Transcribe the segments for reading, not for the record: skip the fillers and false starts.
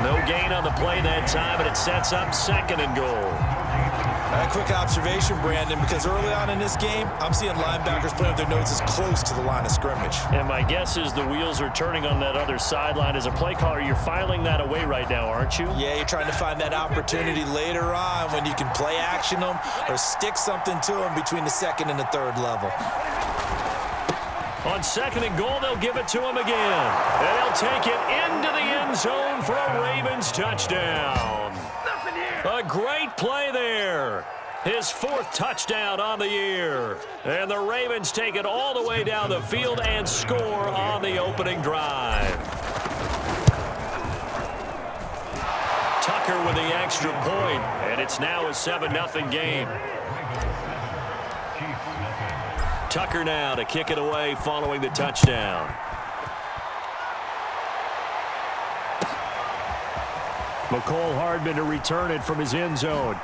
No gain on the play that time, and it sets up 2nd and goal. A quick observation, Brandon, because early on in this game, I'm seeing linebackers playing with their noses close to the line of scrimmage. And my guess is the wheels are turning on that other sideline. As a play caller, you're filing that away right now, aren't you? Yeah, you're trying to find that opportunity later on when you can play action them or stick something to them between the 2nd and the 3rd level. On 2nd and goal, they'll give it to him again. And he'll take it into the end zone for a Ravens touchdown. A great play there. His 4th touchdown on the year. And the Ravens take it all the way down the field and score on the opening drive. Tucker with the extra point, and it's now a 7-0 game. Tucker now to kick it away following the touchdown. McCole Hardman to return it from his end zone.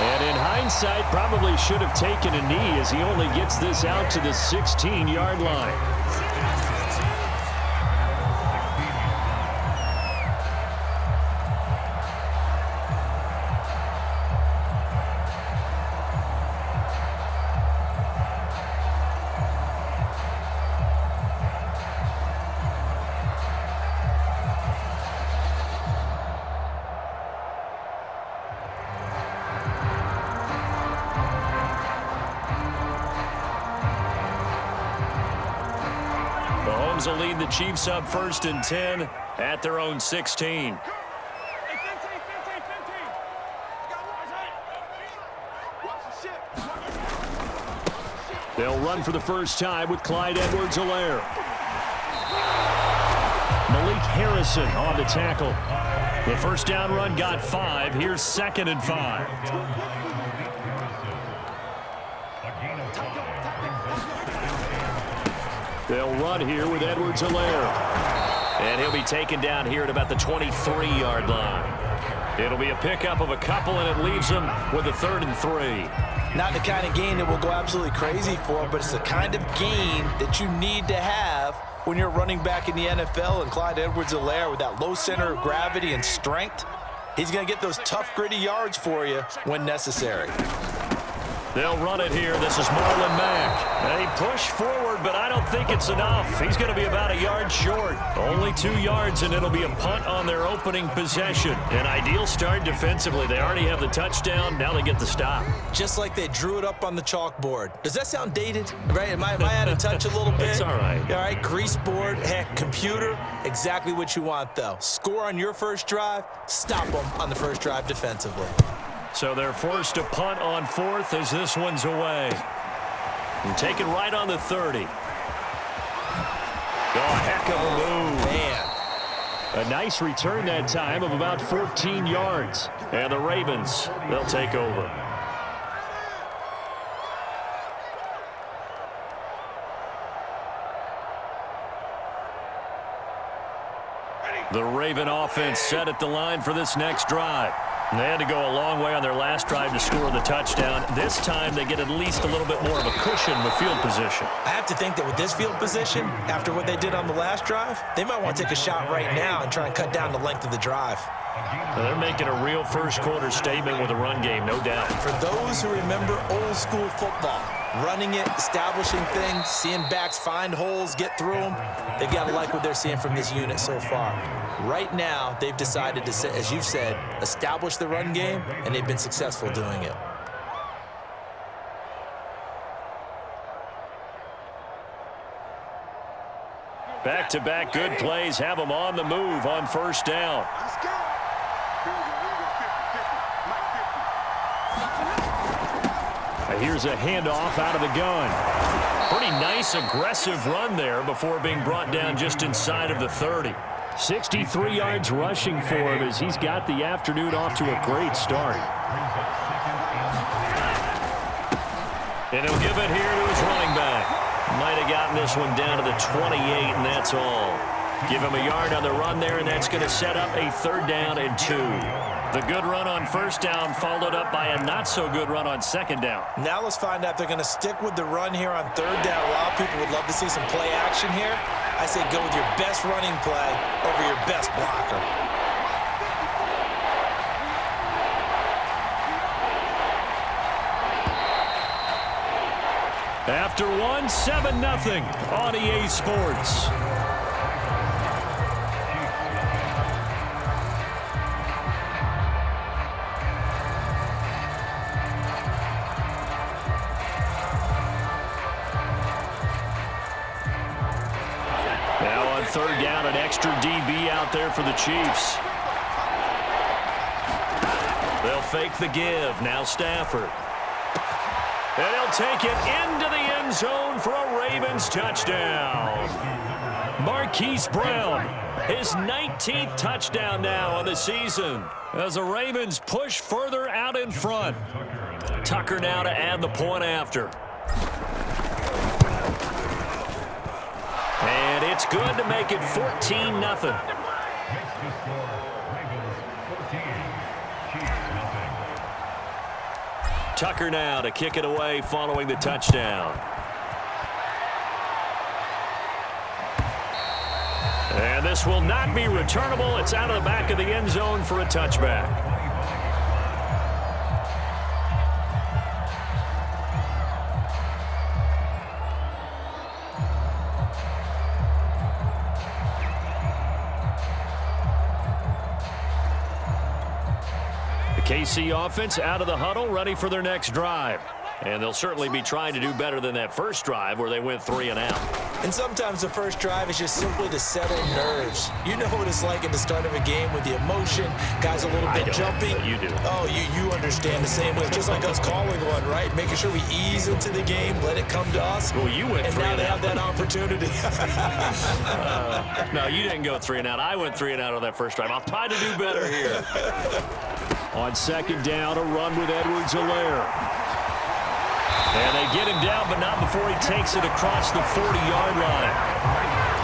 And in hindsight, probably should have taken a knee as he only gets this out to the 16-yard line. Will lead the Chiefs up 1st and 10 at their own 16. They'll run for the first time with Clyde Edwards-Helaire. Malik Harrison on the tackle. The first down run got 5. Here's 2nd and 5. They'll run here with Edwards-Helaire. And he'll be taken down here at about the 23-yard line. It'll be a pickup of a couple, and it leaves him with a 3rd and 3. Not the kind of gain that we'll go absolutely crazy for, but it's the kind of gain that you need to have when you're running back in the NFL. And Clyde Edwards-Helaire, with that low center of gravity and strength, he's going to get those tough, gritty yards for you when necessary. They'll run it here. This is Marlon Mack. They push forward, but I don't think it's enough. He's going to be about a yard short. Only 2 yards, and it'll be a punt on their opening possession. An ideal start defensively. They already have the touchdown. Now they get the stop. Just like they drew it up on the chalkboard. Does that sound dated? Right? Am I out of touch a little bit? It's all right. All right, grease board, heck, computer. Exactly what you want, though. Score on your first drive. Stop them on the first drive defensively. So they're forced to punt on 4th as this one's away. And taken right on the 30. Oh, heck of a move. Man. A nice return that time of about 14 yards. And the Ravens, they'll take over. The Raven offense set at the line for this next drive. They had to go a long way on their last drive to score the touchdown. This time, they get at least a little bit more of a cushion with field position. I have to think that with this field position, after what they did on the last drive, they might want to take a shot right now and try and cut down the length of the drive. Well, they're making a real first-quarter statement with a run game, no doubt. For those who remember old-school football, running it, establishing things, seeing backs find holes, get through them, they've got to like what they're seeing from this unit so far. Right now, they've decided to, as you've said, establish the run game, and they've been successful doing it. Back-to-back good plays have them on the move on first down. Here's a handoff out of the gun. Pretty nice, aggressive run there before being brought down just inside of the 30. 63 yards rushing for him as he's got the afternoon off to a great start. And he'll give it here to his running back. Might have gotten this one down to the 28, and that's all. Give him a yard on the run there, and that's going to set up a 3rd down and 2. The good run on first down followed up by a not-so-good run on 2nd down. Now let's find out if they're going to stick with the run here on 3rd down. A lot of people would love to see some play action here. I say go with your best running play over your best blocker. After one, 7-0 on EA Sports. Now on third down, an extra DB out there for the Chiefs. They'll fake the give. Now Stafford. And he'll take it into the end zone for a Ravens touchdown. Marquise Brown, his 19th touchdown now on the season as the Ravens push further out in front. Tucker now to add the point after. And it's good to make it 14-0. Tucker now to kick it away following the touchdown. And this will not be returnable. It's out of the back of the end zone for a touchback. KC offense out of the huddle, ready for their next drive. And they'll certainly be trying to do better than that first drive where they went 3 and out. And sometimes the first drive is just simply to settle nerves. You know what it's like at the start of a game with the emotion, guys a little bit jumpy. But you do. Oh, you understand the same way. Just like us calling one, right? Making sure we ease into the game, let it come to us. Well, you went 3 and and now they out. have that opportunity. No, you didn't go 3 and out. I went 3 and out on that first drive. I'll try to do better here. On second down, a run with Edwards-Helaire. And they get him down, but not before he takes it across the 40-yard line.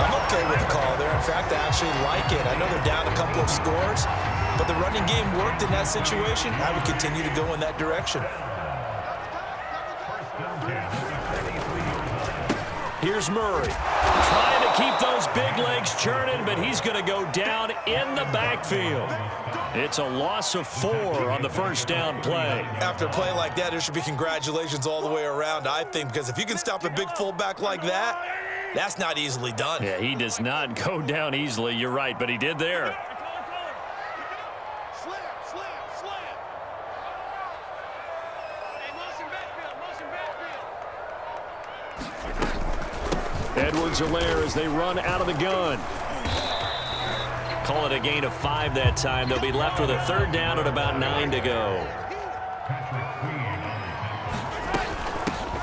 I'm okay with the call there. In fact, I actually like it. I know they're down a couple of scores, but the running game worked in that situation. I would continue to go in that direction. Here's Murray. Trying to keep those big legs churning, but he's going to go down in the backfield. It's a loss of 4 on the first down play. After a play like that, there should be congratulations all the way around, I think, because if you can stop a big fullback like that, that's not easily done. Yeah, he does not go down easily. You're right, but he did there. Edwards-Helaire as they run out of the gun. Call it a gain of 5 that time. They'll be left with a third down at about 9 to go.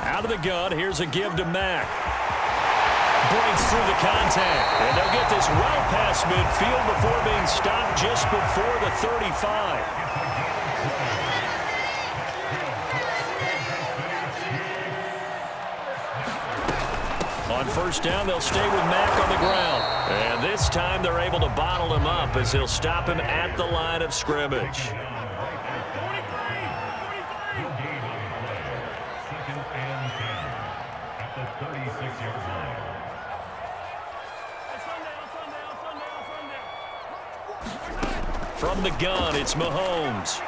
Out of the gun, here's a give to Mack. Breaks through the contact. And they'll get this well past midfield before being stopped just before the 35. On first down, they'll stay with Mack on the ground. And this time they're able to bottle him up as he'll stop him at the line of scrimmage. From the gun, it's Mahomes.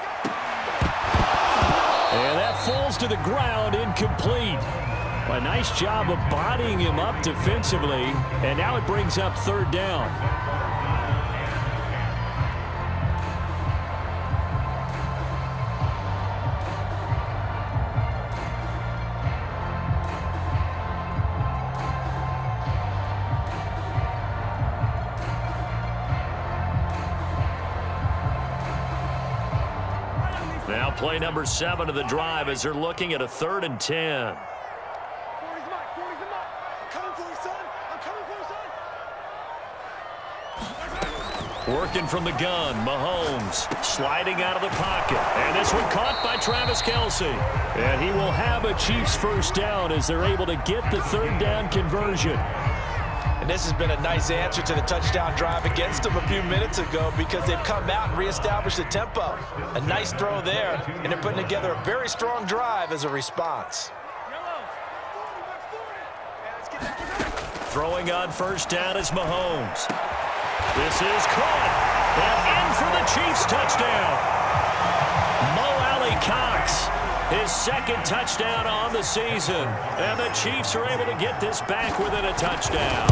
And that falls to the ground, incomplete. A nice job of bodying him up defensively, and now it brings up third down. Now play number 7 of the drive as they're looking at a 3rd and 10. Working from the gun, Mahomes sliding out of the pocket. And this one caught by Travis Kelce. And he will have a Chiefs first down as they're able to get the third down conversion. And this has been a nice answer to the touchdown drive against them a few minutes ago because they've come out and reestablished the tempo. A nice throw there, and they're putting together a very strong drive as a response. Throwing on first down is Mahomes. This is caught. And in for the Chiefs touchdown. Mo Alley Cox, his second touchdown on the season. And the Chiefs are able to get this back within a touchdown.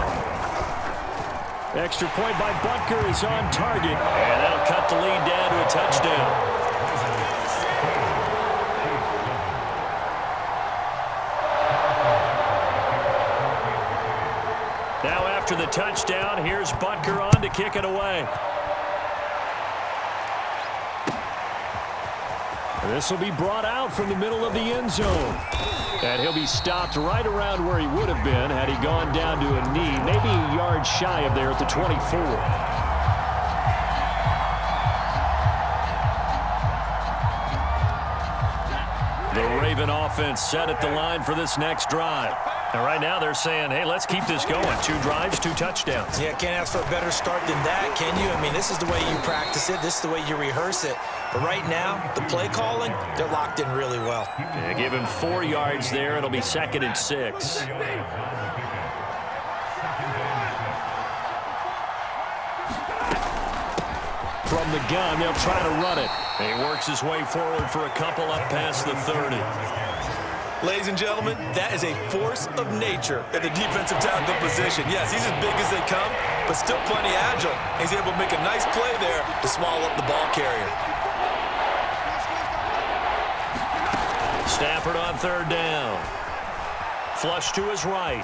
Extra point by Butker is on target. And that'll cut the lead down to a touchdown. Now after the touchdown, here's Butker on to kick it away. This will be brought out from the middle of the end zone. And he'll be stopped right around where he would have been had he gone down to a knee, maybe a yard shy of there at the 24. The Raven offense set at the line for this next drive. And right now they're saying, hey, let's keep this going. 2 drives, 2 touchdowns. Yeah, can't ask for a better start than that, can you? I mean, this is the way you practice it. This is the way you rehearse it. But right now, the play calling, they're locked in really well. Yeah, give him 4 yards there. It'll be 2nd and 6. From the gun, they'll try to run it. He works his way forward for a couple up past the 30. Ladies and gentlemen, that is a force of nature at the defensive tackle position. Yes, he's as big as they come, but still plenty agile. He's able to make a nice play there to swallow up the ball carrier. Stafford on 3rd down. Flush to his right.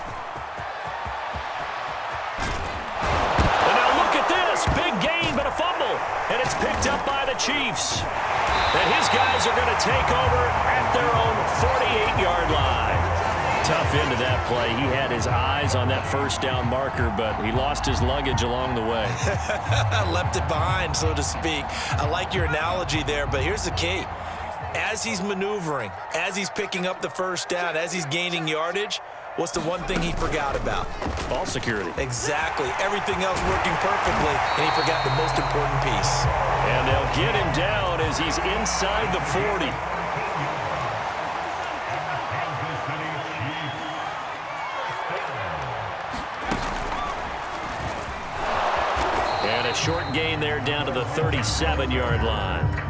And now look at this. Big gain, but a fumble. And it's picked up by the Chiefs. And his guys are going to take over at their own 48-yard line. Tough end of that play. He had his eyes on that first down marker, but he lost his luggage along the way. Left it behind, so to speak. I like your analogy there, but here's the key. As he's maneuvering, as he's picking up the first down, as he's gaining yardage, what's the one thing he forgot about? Ball security. Exactly. Everything else working perfectly, and he forgot the most important piece. And they'll get him down as he's inside the 40. And a short gain there down to the 37-yard line.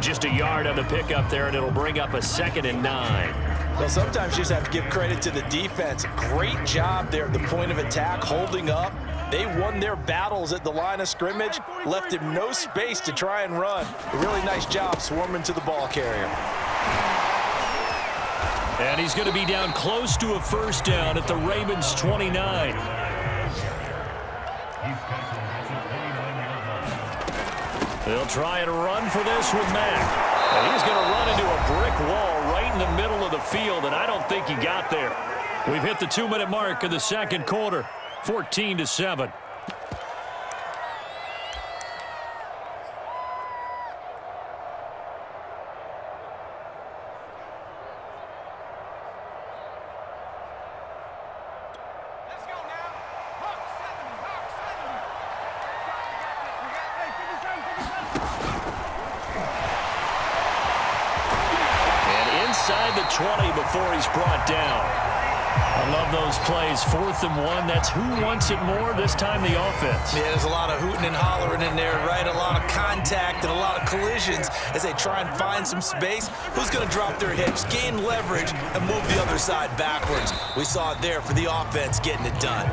Just a yard on the pickup there, and it'll bring up a 2nd and 9. Well, sometimes you just have to give credit to the defense. Great job there at the point of attack, holding up. They won their battles at the line of scrimmage, left him no space to try and run. A really nice job swarming to the ball carrier. And he's going to be down close to a first down at the Ravens' 29. They'll try and run for this with Mack. And he's going to run into a brick wall right in the middle of the field, and I don't think he got there. We've hit the 2-minute mark of the second quarter, 14-7. Inside the 20 before he's brought down. I love those plays. 4th and 1. That's who wants it more, this time the offense. Yeah, there's a lot of hooting and hollering in there, right? A lot of contact and a lot of collisions as they try and find some space. Who's going to drop their hips, gain leverage, and move the other side backwards? We saw it there for the offense getting it done.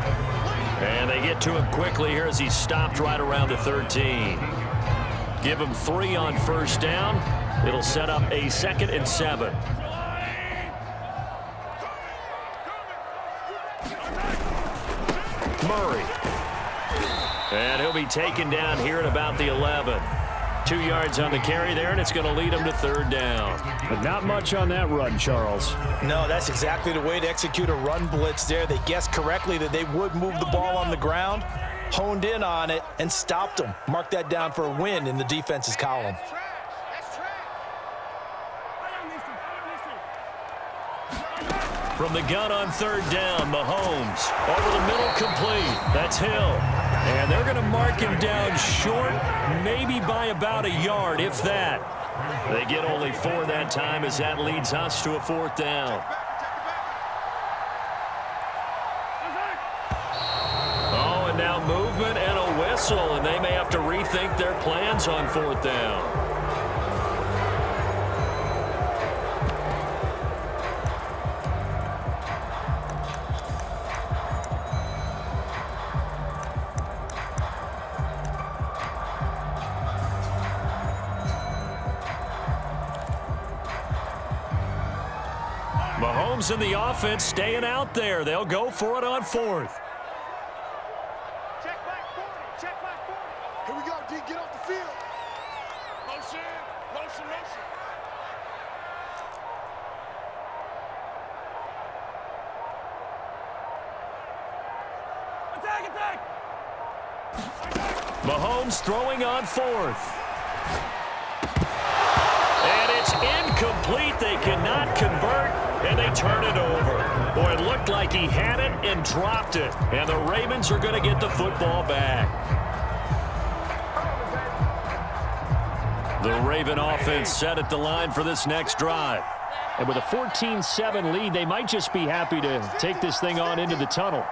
And they get to him quickly here as he's stopped right around the 13. Give him 3 on first down. It'll set up a 2nd and 7. Murray. And he'll be taken down here at about the 11. 2 yards on the carry there, and it's going to lead him to 3rd down. But not much on that run, Charles. No, that's exactly the way to execute a run blitz there. They guessed correctly that they would move the ball on the ground, honed in on it, and stopped them. Mark that down for a win in the defense's column. From the gun on 3rd down, Mahomes over the middle, complete. That's Hill. And they're going to mark him down short, maybe by about a yard, if that. They get only 4 that time as that leads us to a 4th down. whistle, and they may have to rethink their plans on 4th down. Mahomes and the offense staying out there. They'll go for it on 4th. Check back 40. Check back 40. Here we go, D. Get off the field. Motion. Motion, motion. Attack, attack. Mahomes throwing on 4th. And it's incomplete. They cannot convert, and they turn it over. Boy, it looked like he had it and dropped it. And the Ravens are going to get the football back. The Raven offense set at the line for this next drive. And with a 14-7 lead, they might just be happy to take this thing on into the tunnel.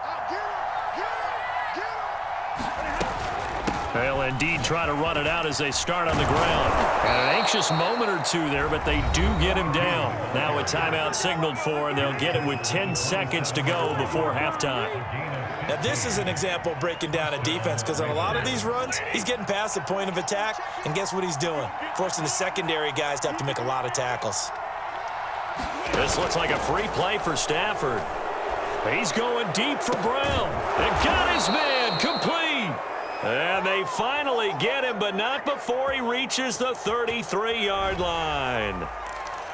They'll indeed try to run it out as they start on the ground. And an anxious moment or two there, but they do get him down. Now a timeout signaled for, and they'll get it with 10 seconds to go before halftime. Now this is an example of breaking down a defense, because on a lot of these runs, he's getting past the point of attack, and guess what he's doing? Forcing the secondary guys to have to make a lot of tackles. This looks like a free play for Stafford. He's going deep for Brown. And got his man complete. And they finally get him, but not before he reaches the 33-yard line.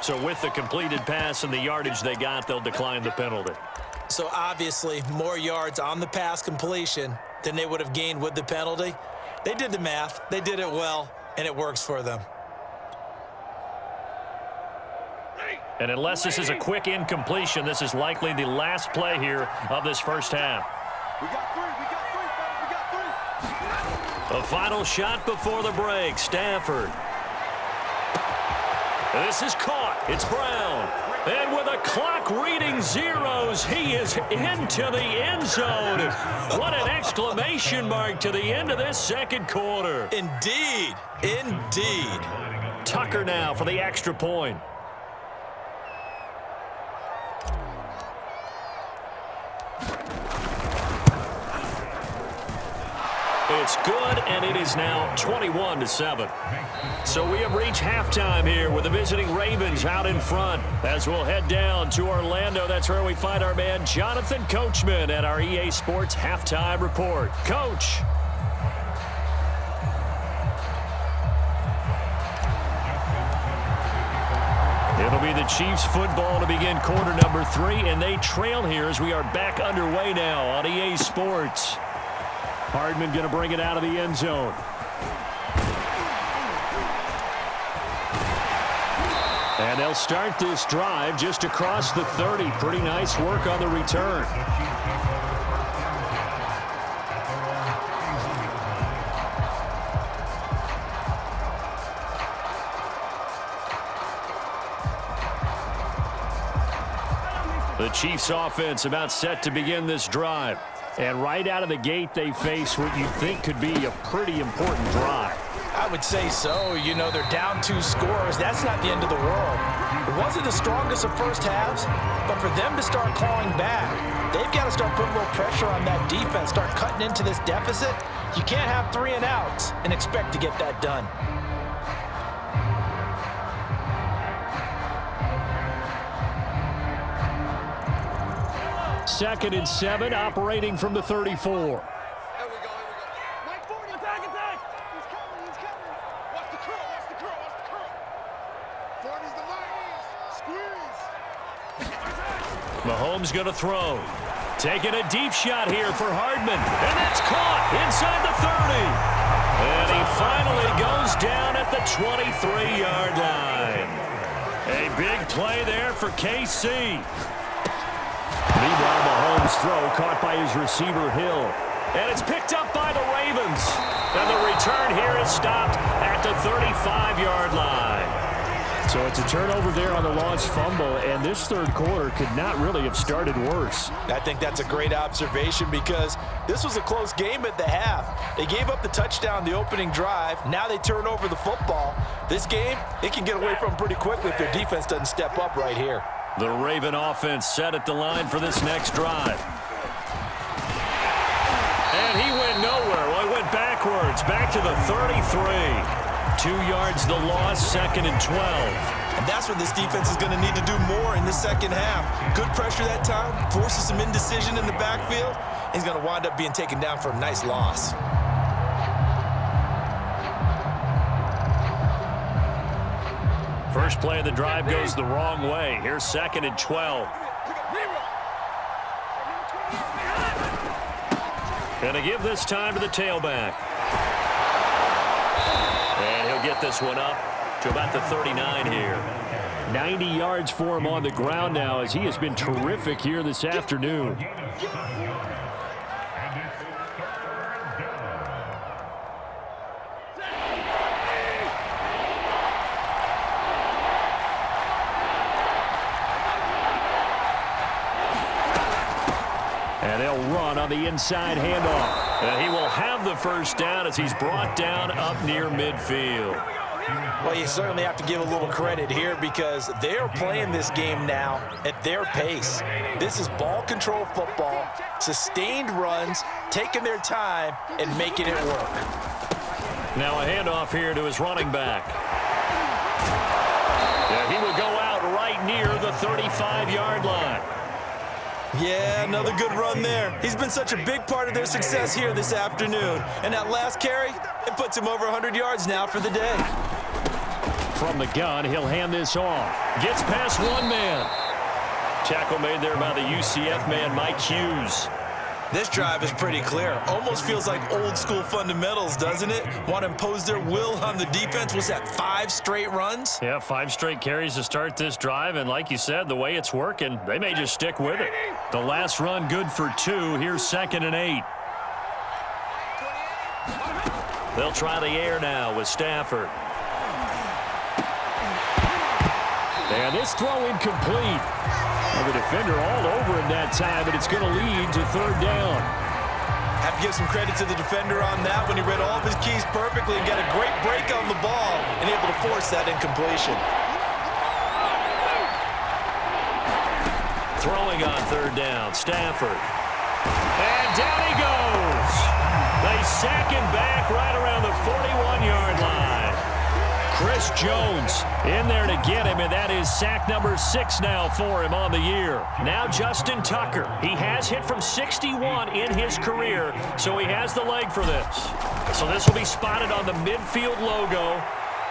So with the completed pass and the yardage they got, they'll decline the penalty. So obviously, more yards on the pass completion than they would have gained with the penalty. They did the math. They did it well, and it works for them. And unless this is a quick incompletion, this is likely the last play here of this first half. We got three. We got three, fellas. We got three. A final shot before the break. Stafford. This is caught. It's Brown. And with a clock reading zeros, he is into the end zone. What an exclamation mark to the end of this second quarter. Indeed. Indeed. Tucker now for the extra point. It's good, and it is now 21-7. So we have reached halftime here with the visiting Ravens out in front. As we'll head down to Orlando, that's where we find our man Jonathan Coachman at our EA Sports Halftime Report. Coach. It'll be the Chiefs football to begin quarter number 3, and they trail here as we are back underway now on EA Sports. Hardman going to bring it out of the end zone. And they'll start this drive just across the 30. Pretty nice work on the return. The Chiefs offense about set to begin this drive. And right out of the gate, they face what you think could be a pretty important drive. I would say so. You know, they're down 2 scores. That's not the end of the world. It wasn't the strongest of first halves, but for them to start clawing back, they've got to start putting a little pressure on that defense, start cutting into this deficit. You can't have 3 and outs and expect to get that done. Second and 7, operating from the 34. Here we go. Mike 40. Attack, attack. He's coming. He's coming. Watch the curl. Watch the curl. Watch the curl. 40's the line. Squeeze. Mahomes going to throw. Taking a deep shot here for Hardman. And that's caught inside the 30. And he finally goes down at the 23-yard line. A big play there for KC. Meanwhile, Mahomes' throw caught by his receiver, Hill. And it's picked up by the Ravens. And the return here is stopped at the 35-yard line. So it's a turnover there on the lost fumble, and this third quarter could not really have started worse. I think that's a great observation because this was a close game at the half. They gave up the touchdown the opening drive. Now they turn over the football. This game, it can get away from pretty quickly if their defense doesn't step up right here. The Raven offense set at the line for this next drive. And he went nowhere. Well, he went backwards, back to the 33. 2 yards the loss, 2nd and 12. And that's what this defense is going to need to do more in the second half. Good pressure that time, forces some indecision in the backfield. He's going to wind up being taken down for a nice loss. First play of the drive goes the wrong way. Here's 2nd and 12. Gonna give this time to the tailback. And he'll get this one up to about the 39 here. 90 yards for him on the ground now as he has been terrific here this afternoon. And they'll run on the inside handoff. And he will have the first down as he's brought down up near midfield. Well, you certainly have to give a little credit here because they're playing this game now at their pace. This is ball control football, sustained runs, taking their time and making it work. Now a handoff here to his running back. Yeah, he will go out right near the 35-yard line. Yeah, another good run there. He's been such a big part of their success here this afternoon. And that last carry, it puts him over 100 yards now for the day. From the gun, he'll hand this off. Gets past one man. Tackle made there by the UCF man, Mike Hughes. This drive is pretty clear. Almost feels like old school fundamentals, doesn't it? Want to impose their will on the defense. Was that 5 straight runs? Yeah, 5 straight carries to start this drive. And like you said, the way it's working, they may just stick with it. The last run good for 2. Here's 2nd and 8. They'll try the air now with Stafford. And this throw incomplete. The defender all over him that time, but it's going to lead to 3rd down. Have to give some credit to the defender on that when he read all of his keys perfectly and got a great break on the ball and able to force that incompletion. Throwing on 3rd down, Stafford. And down he goes. They sack him back right around the 41-yard line. Chris Jones in there to get him, and that is sack number 6 now for him on the year. Now Justin Tucker. He has hit from 61 in his career, so he has the leg for this. So this will be spotted on the midfield logo.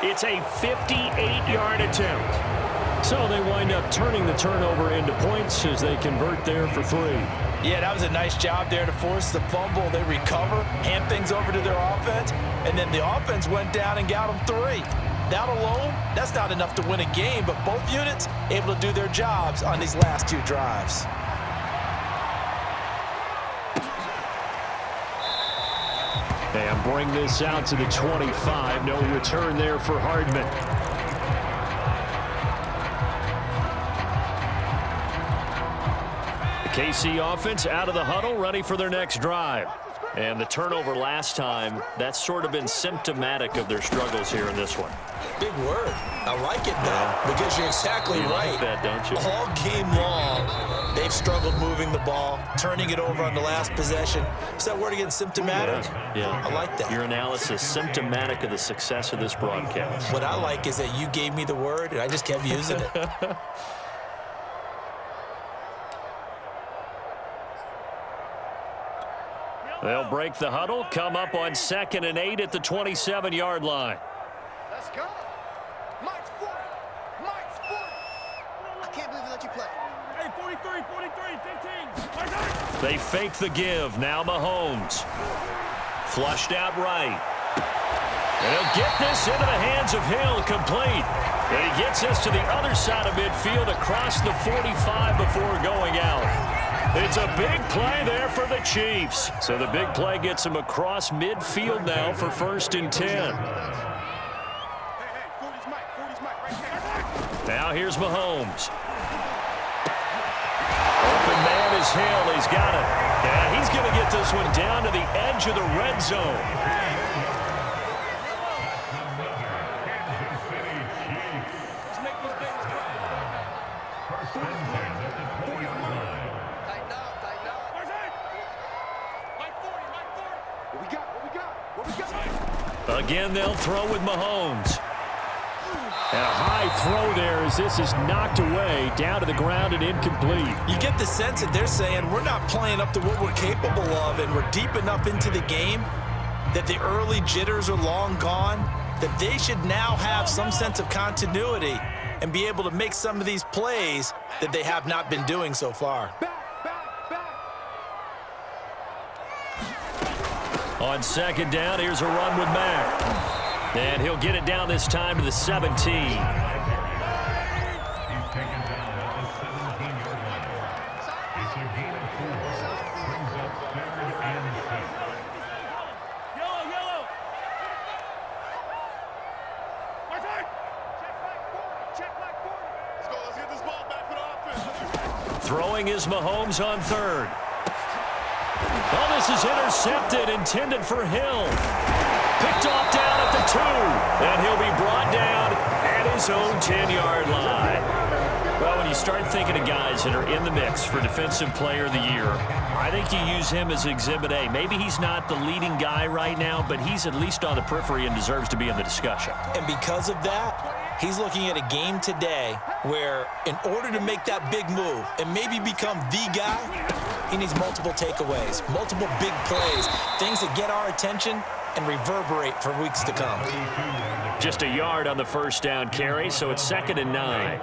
It's a 58-yard attempt. So they wind up turning the turnover into points as they convert there for 3. Yeah, that was a nice job there to force the fumble. They recover, hand things over to their offense, and then the offense went down and got them 3. That alone, that's not enough to win a game, but both units able to do their jobs on these last 2 drives. And bring this out to the 25. No return there for Hardman. The KC offense out of the huddle, ready for their next drive. And the turnover last time, that's sort of been symptomatic of their struggles here in this one. Big word. I like it, though, because you're exactly right. Like that, don't you? All game long, they've struggled moving the ball, turning it over on the last possession. Is that word again, symptomatic? Yeah. I like that. Your analysis, symptomatic of the success of this broadcast. What I like is that you gave me the word, and I just kept using it. They'll break the huddle, come up on 2nd and 8 at the 27-yard line. Let's go. Mike's 40. Mike's 40. I can't believe they let you play. Hey, 43, 43, 15. They fake the give. Now Mahomes. Flushed out right. And he'll get this into the hands of Hill, complete. And he gets us to the other side of midfield across the 45 before going out. It's a big play there for the Chiefs. So the big play gets him across midfield now for 1st and 10. Hey, 40's Mike, 40's Mike, right here. Now here's Mahomes. Open man is Hill. He's got it. And he's going to get this one down to the edge of the red zone. Again, they'll throw with Mahomes. And a high throw there as this is knocked away, down to the ground and incomplete. You get the sense that they're saying we're not playing up to what we're capable of, and we're deep enough into the game that the early jitters are long gone, that they should now have some sense of continuity and be able to make some of these plays that they have not been doing so far. On second down, here's a run with Mack. And he'll get it down this time to the 17. Throwing is Mahomes on third. Oh, this is intercepted, intended for Hill. Picked off down at the 2. And he'll be brought down at his own 10-yard line. Well, when you start thinking of guys that are in the mix for Defensive Player of the Year, I think you use him as Exhibit A. Maybe he's not the leading guy right now, but he's at least on the periphery and deserves to be in the discussion. And because of that, he's looking at a game today where in order to make that big move and maybe become the guy, he needs multiple takeaways, multiple big plays, things that get our attention and reverberate for weeks to come. Just a yard on the first down carry, so it's 2nd and 9.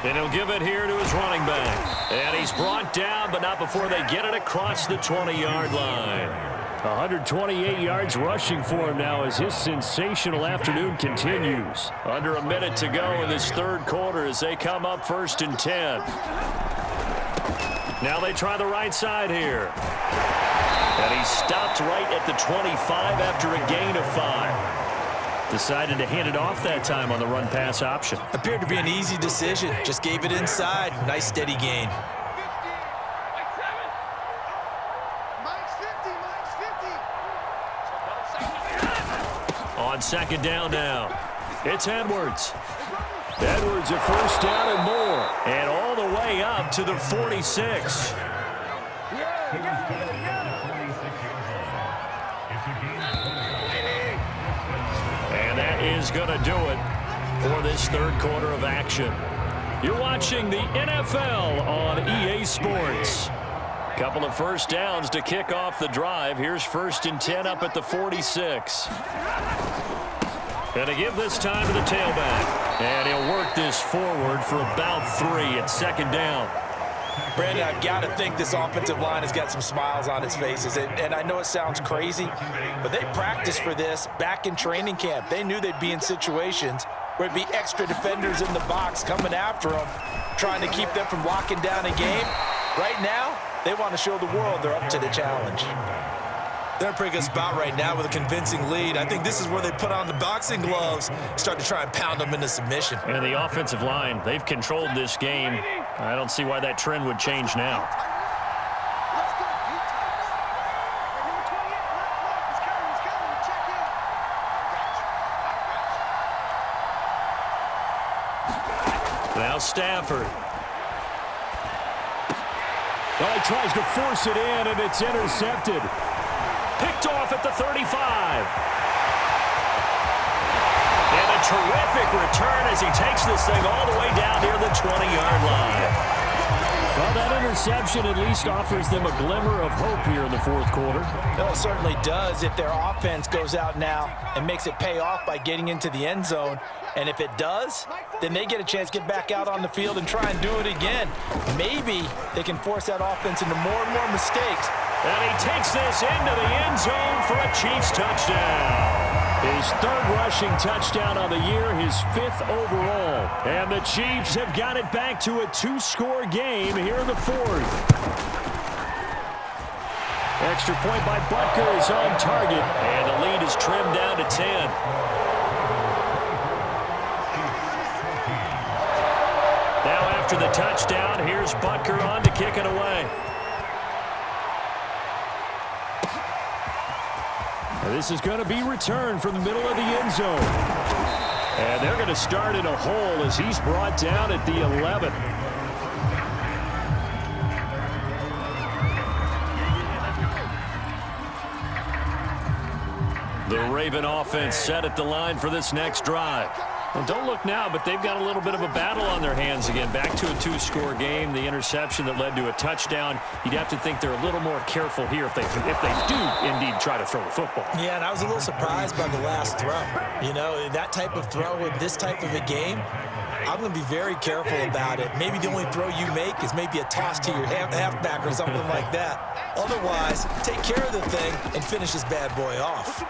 And he'll give it here to his running back. And he's brought down, but not before they get it across the 20-yard line. 128 yards rushing for him now as his sensational afternoon continues. Under a minute to go in this third quarter as they come up 1st and 10. Now they try the right side here. And he stopped right at the 25 after a gain of 5. Decided to hand it off that time on the run-pass option. Appeared to be an easy decision. Just gave it inside. Nice steady gain. On second down now, it's Edwards. Edwards a first down and more. And all the way up to the 46. And that is going to do it for this third quarter of action. You're watching the NFL on EA Sports. Couple of first downs to kick off the drive. Here's 1st and 10 up at the 46. And to give this time to the tailback. And he'll work this forward for about 3 at 2nd down. Brandon, I've got to think this offensive line has got some smiles on its faces. And I know it sounds crazy, but they practiced for this back in training camp. They knew they'd be in situations where it'd be extra defenders in the box coming after them, trying to keep them from locking down a game. Right now, they want to show the world they're up to the challenge. They're in a pretty good spot right now with a convincing lead. I think this is where they put on the boxing gloves, start to try and pound them into submission. And the offensive line, they've controlled this game. I don't see why that trend would change now. Now Stafford. Well, he tries to force it in, and it's intercepted. Picked off at the 35. And a terrific return as he takes this thing all the way down near the 20-yard line. Well, that interception at least offers them a glimmer of hope here in the fourth quarter. No, it certainly does if their offense goes out now and makes it pay off by getting into the end zone. And if it does, then they get a chance to get back out on the field and try and do it again. Maybe they can force that offense into more and more mistakes. And he takes this into the end zone for a Chiefs touchdown. His third rushing touchdown on the year, his 5th overall. And the Chiefs have got it back to a 2-score game here in the 4th. And extra point by Butker is on target. And the lead is trimmed down to 10. Now after the touchdown, here's Butker on to kick it away. This is going to be returned from the middle of the end zone. And they're going to start in a hole as he's brought down at the 11. The Raven offense set at the line for this next drive. Well, don't look now, but they've got a little bit of a battle on their hands again. Back to a two-score game. The interception that led to a touchdown. You'd have to think they're a little more careful here if they do indeed try to throw the football. Yeah, and I was a little surprised by the last throw. You know, that type of throw in this type of a game, I'm going to be very careful about it. Maybe the only throw you make is maybe a toss to your halfback or something like that. Otherwise, take care of the thing and finish this bad boy off.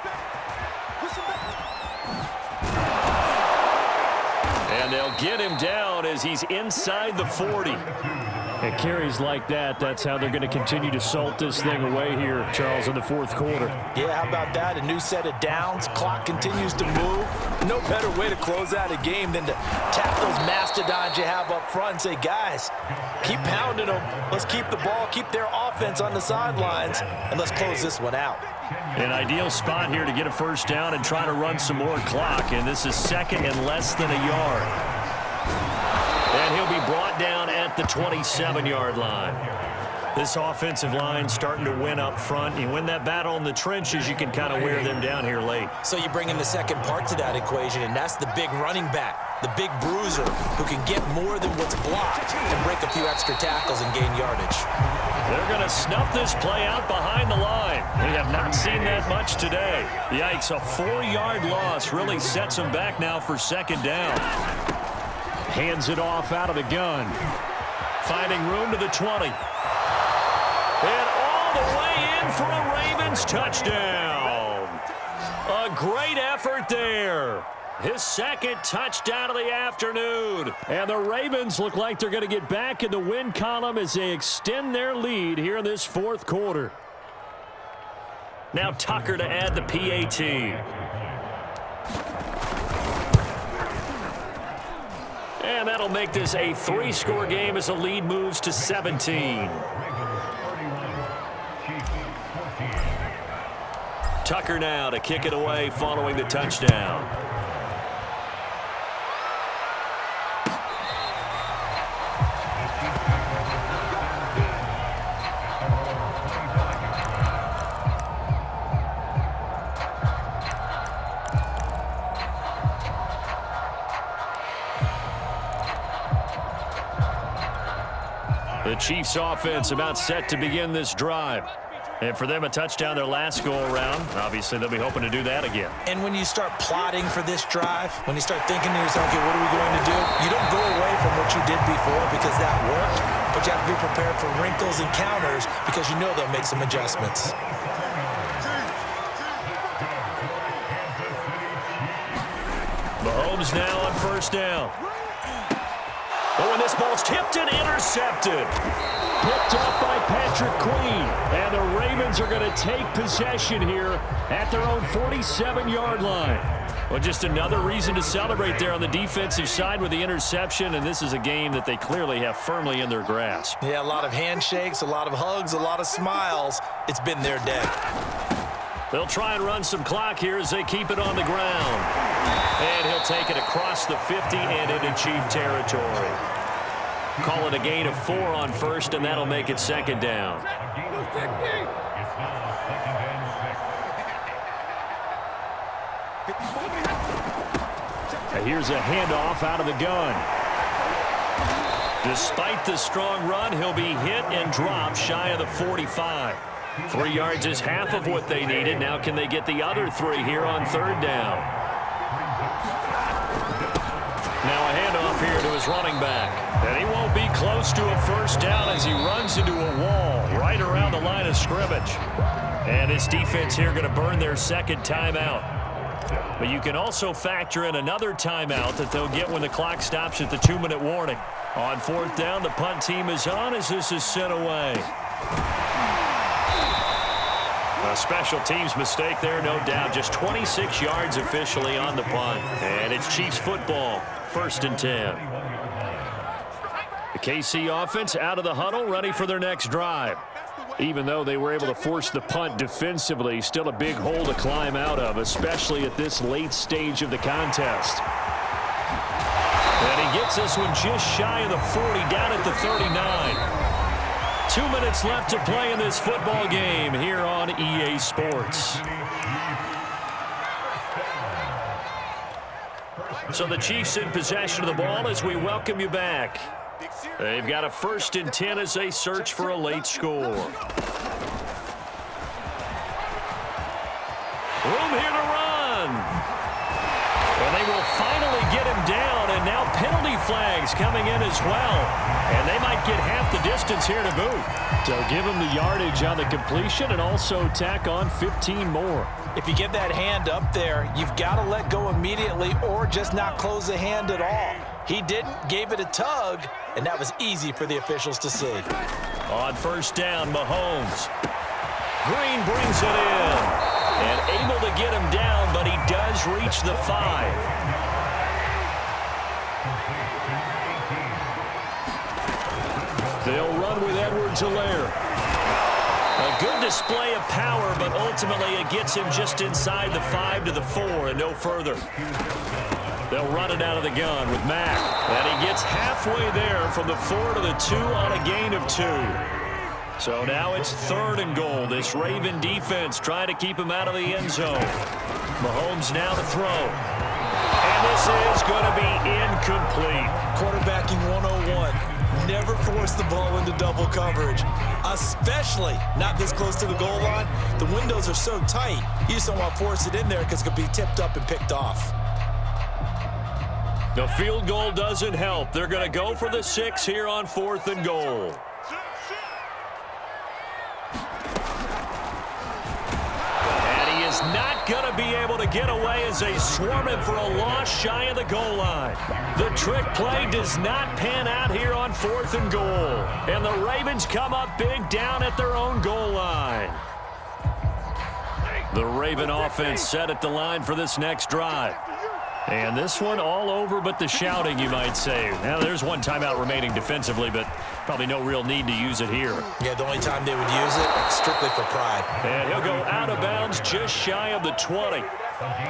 And they'll get him down as he's inside the 40. At carries like that, that's how they're going to continue to salt this thing away here, Charles, in the fourth quarter. Yeah, how about that? A new set of downs. Clock continues to move. No better way to close out a game than to tap those mastodons you have up front and say, guys, keep pounding them. Let's keep the ball, keep their offense on the sidelines, and let's close this one out. An ideal spot here to get a first down and try to run some more clock, and this is second and less than a yard. And he'll be brought down at the 27-yard line. This offensive line starting to win up front. You win that battle in the trenches, you can kind of wear them down here late. So you bring in the second part to that equation, and that's the big running back, the big bruiser, who can get more than what's blocked and break a few extra tackles and gain yardage. They're going to snuff this play out behind the line. We have not seen that much today. Yikes, a 4-yard loss really sets them back now for second down. Hands it off out of the gun. Finding room to the 20. And all the way in for a Ravens touchdown. A great effort there. His second touchdown of the afternoon. And the Ravens look like they're going to get back in the win column as they extend their lead here in this fourth quarter. Now Tucker to add the PAT. And that'll make this a 3-score game as the lead moves to 17. Tucker now to kick it away following the touchdown. The Chiefs offense about set to begin this drive. And for them, a touchdown their last go-around. Obviously, they'll be hoping to do that again. And when you start plotting for this drive, when you start thinking to yourself, okay, what are we going to do? You don't go away from what you did before because that worked, but you have to be prepared for wrinkles and counters because you know they'll make some adjustments. Mahomes now on first down. Oh, and this ball's tipped and intercepted. Picked up by Patrick Queen. And the Ravens are going to take possession here at their own 47-yard line. Well, just another reason to celebrate there on the defensive side with the interception, and this is a game that they clearly have firmly in their grasp. Yeah, a lot of handshakes, a lot of hugs, a lot of smiles. It's been their day. They'll try and run some clock here as they keep it on the ground. And he'll take it across the 50 and into Chief territory. Call it a gain of 4 on first, and that'll make it second down. Here's a handoff out of the gun. Despite the strong run, he'll be hit and dropped shy of the 45. 3 yards is half of what they needed. Now can they get the other 3 here on third down? Now a handoff here to his running back. And he won't be close to a first down as he runs into a wall right around the line of scrimmage. And this defense here going to burn their second timeout. But you can also factor in another timeout that they'll get when the clock stops at the 2-minute warning. On fourth down, the punt team is on as this is sent away. A special teams mistake there, no doubt. Just 26 yards officially on the punt. And it's Chiefs football, 1st and 10. The KC offense out of the huddle, ready for their next drive. Even though they were able to force the punt defensively, still a big hole to climb out of, especially at this late stage of the contest. And he gets this one just shy of the 40, down at the 39. 2 minutes left to play in this football game here on EA Sports. So the Chiefs in possession of the ball as we welcome you back. They've got a 1st and 10 as they search for a late score. Room here to run. And they will finally get him down, and now penalty flags coming in as well. And they might get half the distance here to boot. So give him the yardage on the completion and also tack on 15 more. If you get that hand up there, you've got to let go immediately or just not close the hand at all. He didn't, gave it a tug, and that was easy for the officials to see. On 1st down, Mahomes. Green brings it in. And able to get him down, but he does reach the 5. They'll run with Edwards-Helaire. A good display of power, but ultimately it gets him just inside the 5 to the 4 and no further. They'll run it out of the gun with Mack. And he gets halfway there from the 4 to the 2 on a gain of 2. So now it's 3rd and goal. This Raven defense trying to keep him out of the end zone. Mahomes now to throw. And this is going to be incomplete. Quarterbacking 101. Never force the ball into double coverage, especially not this close to the goal line. The windows are so tight, you just don't want to force it in there because it could be tipped up and picked off. The field goal doesn't help. They're going to go for the 6 here on 4th and goal. Not going to be able to get away as they swarm him for a loss shy of the goal line. The trick play does not pan out here on 4th and goal. And the Ravens come up big down at their own goal line. The Raven offense set at the line for this next drive. And this one all over but the shouting, you might say. Now, there's one timeout remaining defensively, but probably no real need to use it here. Yeah, the only time they would use it, strictly for pride. And he'll go out of bounds just shy of the 20.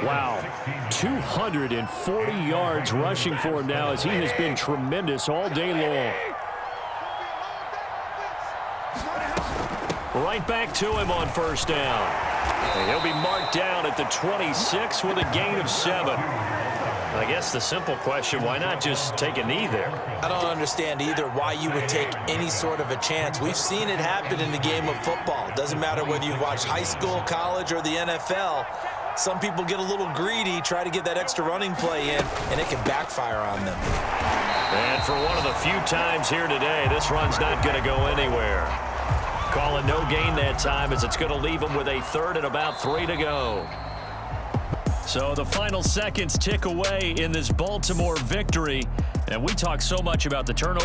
Wow, 240 yards rushing for him now as he has been tremendous all day long. Right back to him on 1st down. And he'll be marked down at the 26 with a gain of 7. I guess the simple question, why not just take a knee there? I don't understand either why you would take any sort of a chance. We've seen it happen in the game of football. Doesn't matter whether you've watched high school, college, or the NFL. Some people get a little greedy, try to get that extra running play in, and it can backfire on them. And for one of the few times here today, this run's not going to go anywhere. Call it no gain that time as it's going to leave them with a 3rd and about 3 to go. So the final seconds tick away in this Baltimore victory. And we talk so much about the turnover